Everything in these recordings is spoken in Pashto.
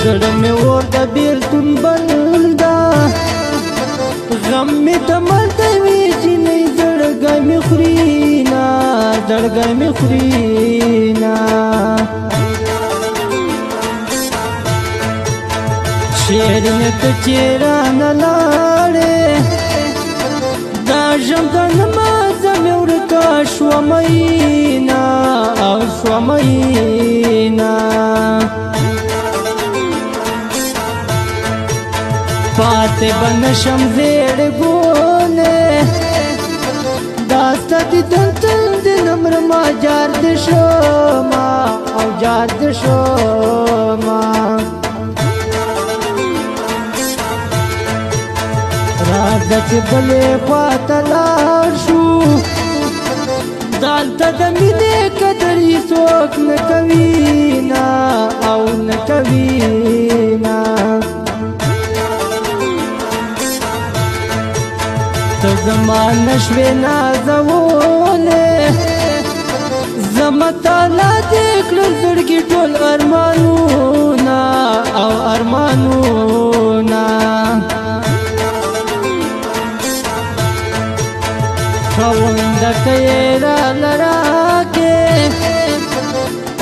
زړه مې اور د بېلتون بل ده غم مې تمل ته وي جینۍ زړګی مې خوري نه زړګی مې خوري نه شیرینه ته چې رانه لاړې دا ژوندانه مازه مې ورکه شوه میینه او شوه میینه پاتې به نشم زیړې ګولې دا ستا دیدن تل د نمرمه جار دې شومه او جار دې شومه راځه چې بلې خواته لاړ شو دلته د مینې قدر هېڅوک نه کوي نه او نه کوي نه ته زما نشوې نازولې زما تالا دې کړل زړګي ټول ارمانونه او ارمانونه خونده یې راله راکې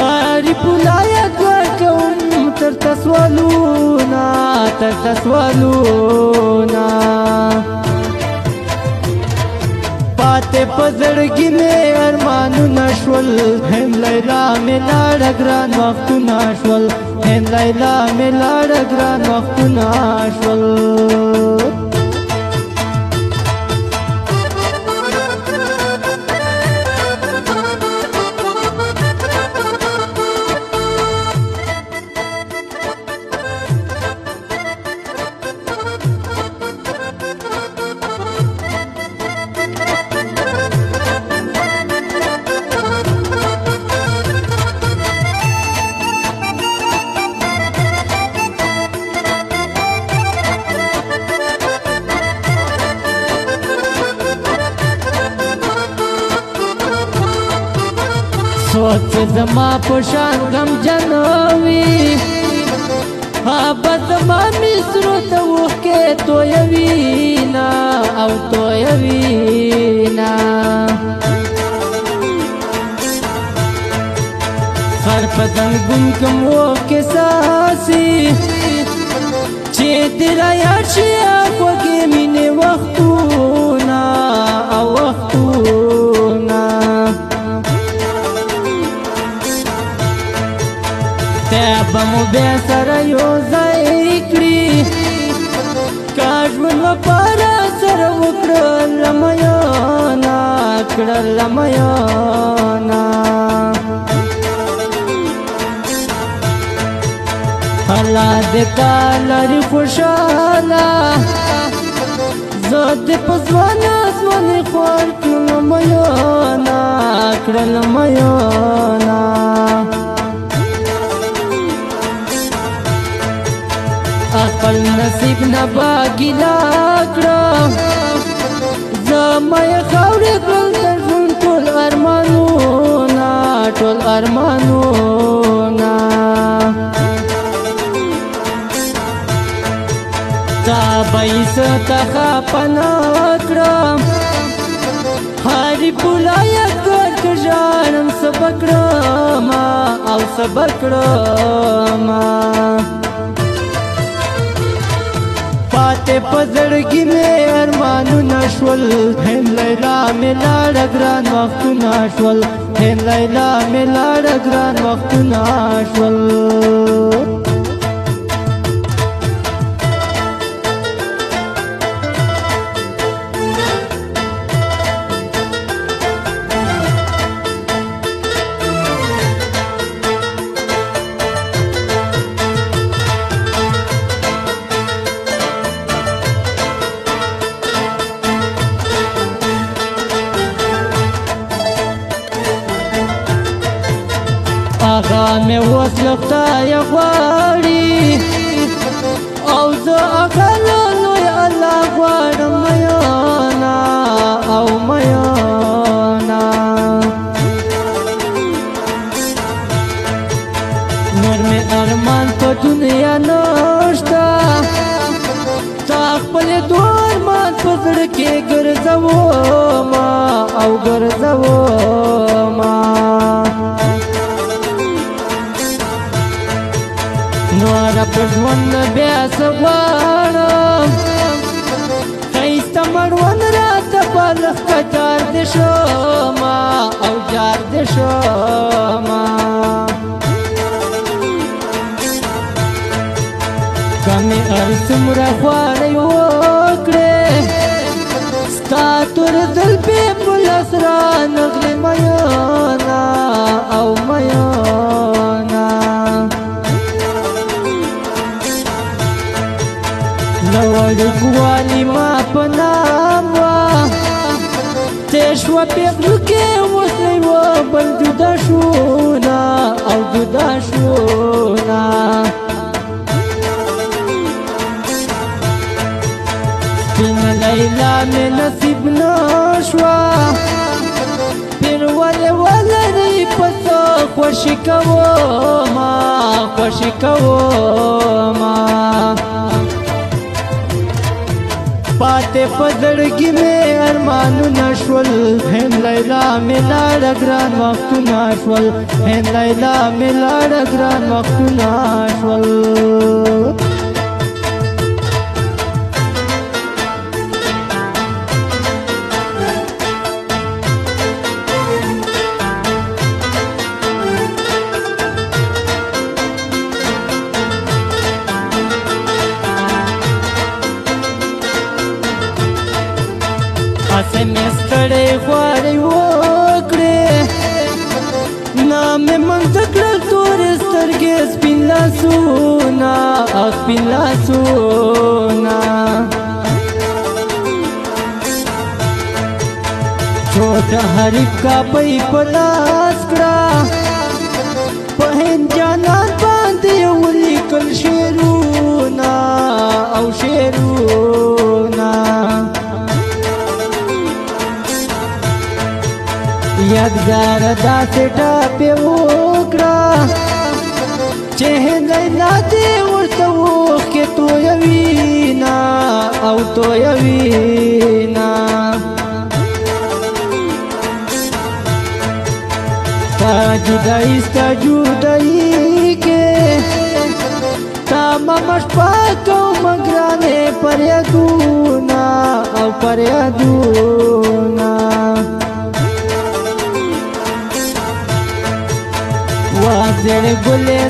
هرې پوله یادګار کوم ترته سوالونه ترته سوالونه پاتې په زړګي مې ارمانونه شول هند لیلا مې لاړه ګران وختونه شول هند لیلا مې لاړه ګران وختونه شول سوچ زما پشان غم جنوي آبا زما مصرو ته وښکې تویوینا او تویوینا هر په زنګون کم وښکې ساسي چې دې رایاد شي خوږې مینې وختونه او وختونه به مو بیا سره یو ځای کړي کاش ژوند لپاره سره وکړل میانه کړل میانه الله دې تا لري خوشحاله زه دې په ځوان آسماني خوار کړل میانه کړل میانه خپل نصیب نه با ګیله کړه زما یې خاورې کړل د ژوند ټول ارمانونه ټول ارمانونه تا به یې څه ته خفه نه کړم هرې پوله یادګار که ژاړم څه به کړمه او څه به کړمه پاتې په زړګي مې ارمانونه شول هند لیلا مې لاړه ګران وختونه شول هند لیلا مې لاړه ګران وختونه شول هغه مې اوس له خدایه غواړي او زه هغه له لوی الله غواړم میانه او میانه نور می ارمان په دنیا نشته تا خپل دور مان په زړه کې ګرځوما او ګرځوما نور په ژوند بیا څه غواړم ښایسته مړوند راته بالغ که جار دې شوما او جار دې شوما که مې هر څومره خواړی وکړې ستا تور زلفې په لاس رانغلې میینه او میینه له وړوکوالي ما په نام وه تېر شوه پېغلو کې اوس له یوه بل جدا شوونه او جدا شوونه سپینه لیلا مې نصیب نه شوه پیر ولې ولري په څه خوښي کومه خوښي کومه پاتې په زړګي مې ارمانونه شول هند لیلا مې لاړه ګران وختونه شول هند لیلا مې لاړه ګران وختونه شول هسې مې ستړی خوارۍ وکړې نامې منځه کړل تورې سترګې سپین لاسونه سپین لاسونه چوټه حریف کاپۍ په لاس کړه په هند جانان باندې یې ولیکل شعرونه او شعرونه یادګار داسې ټاپې وکړه چې هند لیلا دې ورته اوښکې تویوینه او تویوینه ستا جدایي ستا جدایي کې تمامه شپه کومه ګرانې فریادونه او فریادونه واځړ ګلې